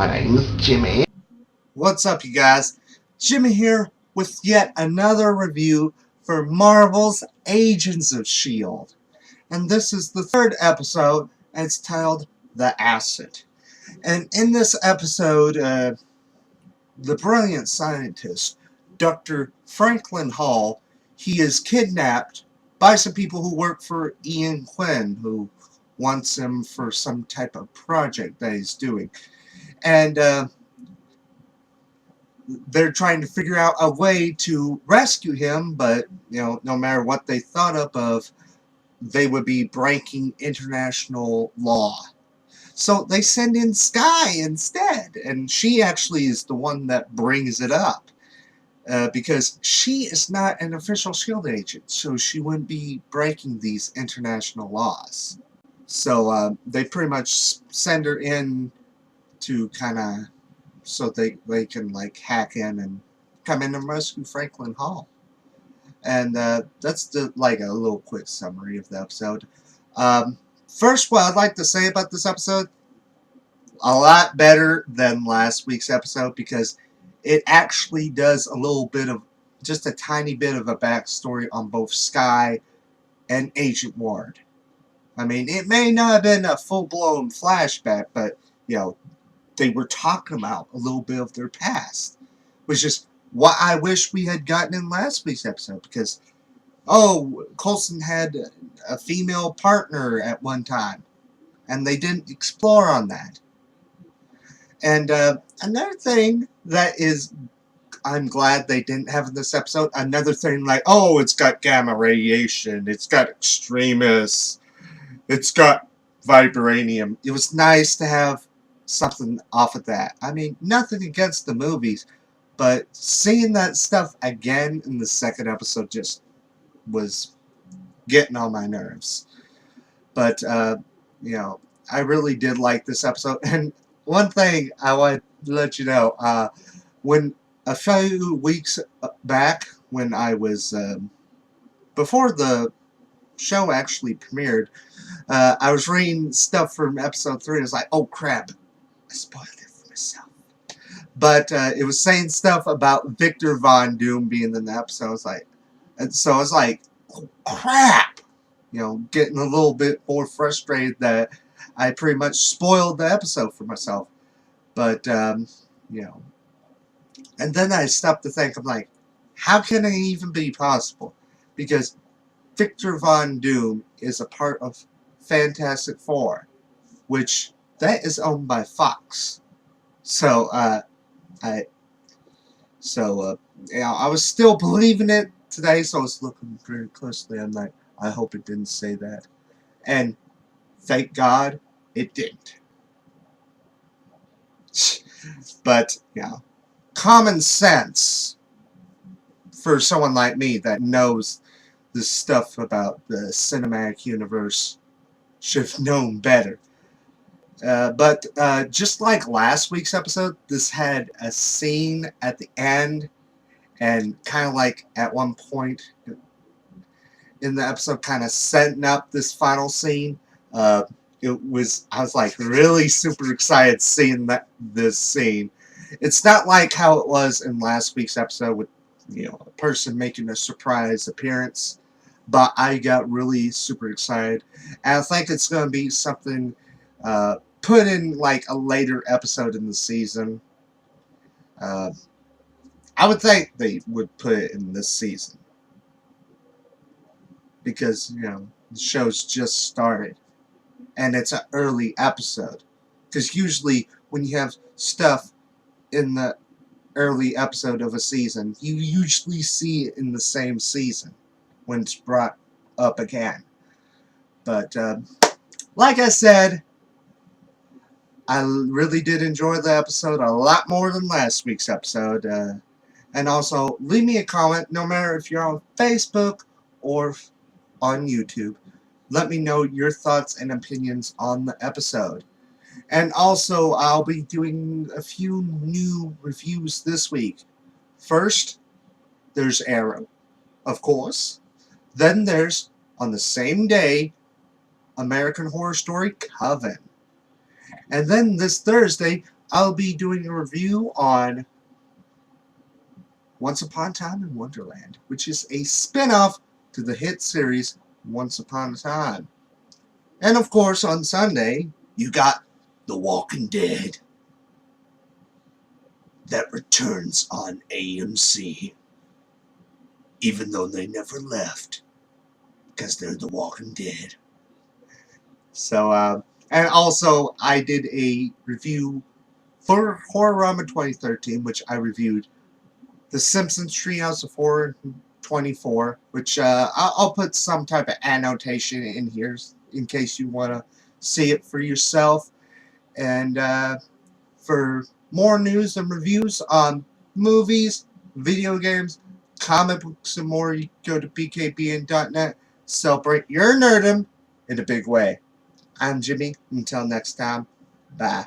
My name is Jimmy. What's up, you guys? Jimmy here with yet another review for Marvel's Agents of S.H.I.E.L.D. And this is the third episode, and it's titled The Acid. And in this episode, the brilliant scientist, Dr. Franklin Hall, he is kidnapped by some people who work for Ian Quinn, who wants him for some type of project that he's doing. And they're trying to figure out a way to rescue him, but no matter what they thought of, they would be breaking international law. So they send in Sky instead, and she actually is the one that brings it up. Because she is not an official S.H.I.E.L.D. agent, so she wouldn't be breaking these international laws. So they pretty much send her in to kind of so they can like hack in and come in and rescue Franklin Hall. And that's like a little quick summary of the episode. First, what I'd like to say about this episode, a lot better than last week's episode because it actually does a little bit of, just a tiny bit of a backstory on both Sky and Agent Ward. I mean, it may not have been a full-blown flashback, but, they were talking about a little bit of their past, which is what I wish we had gotten in last week's episode, because, Coulson had a female partner at one time, and they didn't explore on that. And another thing that is, I'm glad they didn't have in this episode, another thing like, it's got gamma radiation, it's got extremists, it's got vibranium. It was nice to have something off of that. I mean, nothing against the movies, but seeing that stuff again in the second episode just was getting on my nerves. But, I really did like this episode. And one thing I want to let you know, when a few weeks back, when I was, before the show actually premiered, I was reading stuff from episode 3, and I was like, oh crap, I spoiled it for myself. But it was saying stuff about Victor Von Doom being in the episode. I was like, and so I was like, oh crap! Getting a little bit more frustrated that I pretty much spoiled the episode for myself. But, and then I stopped to think, I'm like, how can it even be possible? Because Victor Von Doom is a part of Fantastic Four, which that is owned by Fox. So I was still believing it today, so I was looking pretty closely. I'm like, I hope it didn't say that, and thank God it didn't. But common sense for someone like me that knows the stuff about the cinematic universe should have known better. But just like last week's episode, this had a scene at the end, and kind of like at one point in the episode, kind of setting up this final scene. I was like really super excited seeing this scene. It's not like how it was in last week's episode with a person making a surprise appearance, but I got really super excited, and I think it's going to be something put in like a later episode in the season. I would think they would put it in this season because the show's just started and it's an early episode. Because usually when you have stuff in the early episode of a season, you usually see it in the same season when it's brought up again. But like I said, I really did enjoy the episode a lot more than last week's episode. And also, leave me a comment, no matter if you're on Facebook or on YouTube. Let me know your thoughts and opinions on the episode. And also, I'll be doing a few new reviews this week. First, there's Arrow, of course. Then there's, on the same day, American Horror Story Coven. And then this Thursday, I'll be doing a review on Once Upon a Time in Wonderland, which is a spin-off to the hit series Once Upon a Time. And of course, on Sunday, you got The Walking Dead that returns on AMC, even though they never left, because they're The Walking Dead. So, and also, I did a review for Horrorama 2013, which I reviewed The Simpsons Treehouse of Horror 24, which I'll put some type of annotation in here in case you want to see it for yourself. And for more news and reviews on movies, video games, comic books, and more, you go to bkbn.net. Celebrate your nerdom in a big way. I'm Jimmy. Until next time, bye.